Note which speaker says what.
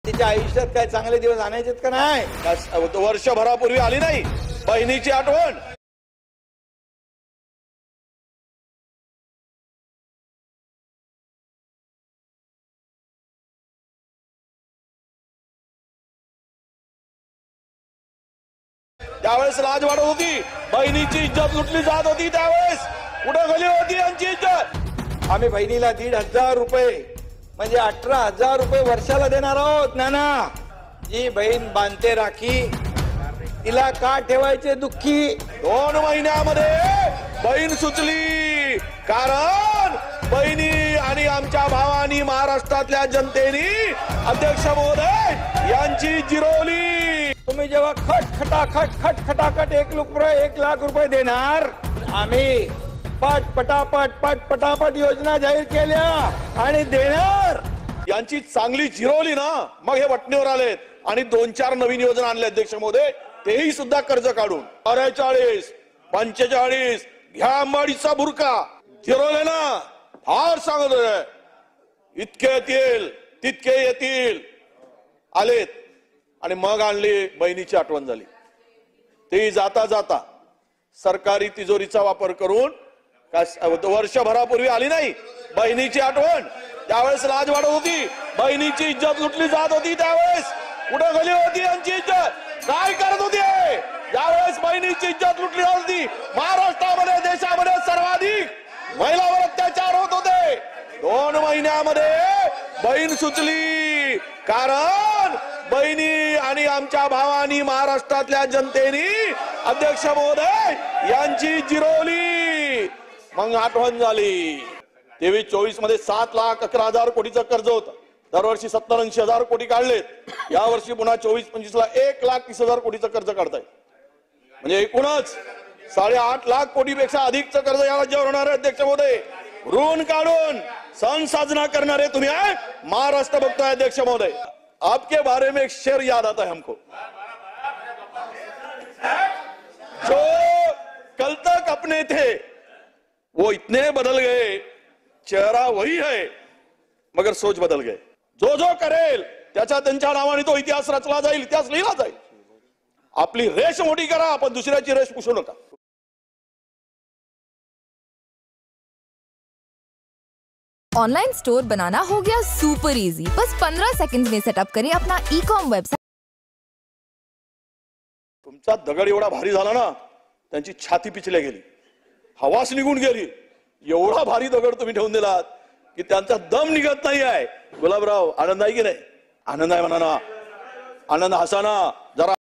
Speaker 1: तिच्या आयुष्यात काय चांगले दिवस आणायचे का नाही?
Speaker 2: वर्षभरापूर्वी आली नाही बहिणीची आठवण. त्यावेळेस लाज वाढत होती, बहिणीची इज्जत लुटली जात होती. त्यावेळेस कुठे गेली होती यांची इज्जत?
Speaker 1: आम्ही बहिणीला 1,500 रुपये म्हणजे 18,000 रुपये वर्षाला देणार आहोत. नाना, जी बहीण बांधते राखी तिला का ठेवायचे दुःखी?
Speaker 2: 2 महिन्यामध्ये बहीण सुचली, कारण बहिणी आणि आमच्या भावानी, महाराष्ट्रातल्या जनतेने अध्यक्ष महोदय यांची जिरवली.
Speaker 1: तुम्ही जेव्हा खटाखट 1 लाख रुपये देणार, आम्ही पटापट योजना जाहीर केल्या आणि देणार.
Speaker 2: यांची चांगली जिरवली ना, मग हे वटणीवर आलेत आणि 2-4 नवीन योजना आणले अध्यक्ष महोदय, तेही सुद्धा कर्ज काढून. 44, 45 घ्या अंबाडीचा बुरका जिरवले ना. फार सांगत होते इतके येतील तितके येतील, आलेत. आणि मग आणली बहिणीची आठवण झाली. ती जाता जाता सरकारी तिजोरीचा वापर करून वर्षभरापूर्वी आली नाही बहिणीची आठवण. त्यावेळेस लाज वाढत होती, बहिणीची इज्जत लुटली जात होती. त्यावेळेस कुठे गेली होती यांची इज्जत? काय करत होती? ज्यावेळेस बहिणीची इज्जत लुटली जात होती, महाराष्ट्रामध्ये, देशामध्ये सर्वाधिक महिलावर अत्याचार होत होते. 2 महिन्यामध्ये बहीण सुचली, कारण बहिणी आणि आमच्या भावानी, महाराष्ट्रातल्या जनतेने अध्यक्ष महोदय यांची जिरवली. मग आठवण झाली. 23-24 मध्ये 7,11,000 कोटीचं कर्ज होतं. दरवर्षी 70-80 हजार कोटी काढलेत. यावर्षी पुन्हा 24-25 ला 1,30,000 कोटीचं कर्ज काढताय. म्हणजे एकूणच 8.5 लाख कोटीपेक्षा अधिकचं कर्ज या राज्यावर होणार आहे अध्यक्ष महोदय. ऋण काढून सण साजरा करणारे तुम्ही आहे. महाराष्ट्र बघतोय अध्यक्ष महोदय. आपके बारे में एक शेर याद आता है हमको, जो कल तक अपने थे वो इतने बदल गए, चेहरा वही है मगर सोच बदल गए. जो जो करेल त्याच्या त्यांच्या नावाने तो इतिहास रचला जाईल, इतिहास लिहिला जाईल. आपली रेष मोठी करा, पण दुसऱ्याची रेष पुसू नका.
Speaker 3: ऑनलाइन स्टोर बनाना हो गया सुपर इजी। बस 15 सेकंड्स में सेटअप करें अपना ई-कॉम वेबसाइट।
Speaker 2: तुमचा दगड एवढा भारी झाला ना, त्यांची छाती पिचल्या गेली, हवास निघून गेली. एवढा भारी दगड तुम्ही ठेवून दिलात की त्यांचा दम निघत नाही आहे. गुलाबराव, आनंद आहे की नाही? आनंद आहे म्हणा ना, आनंद हसा ना जरा.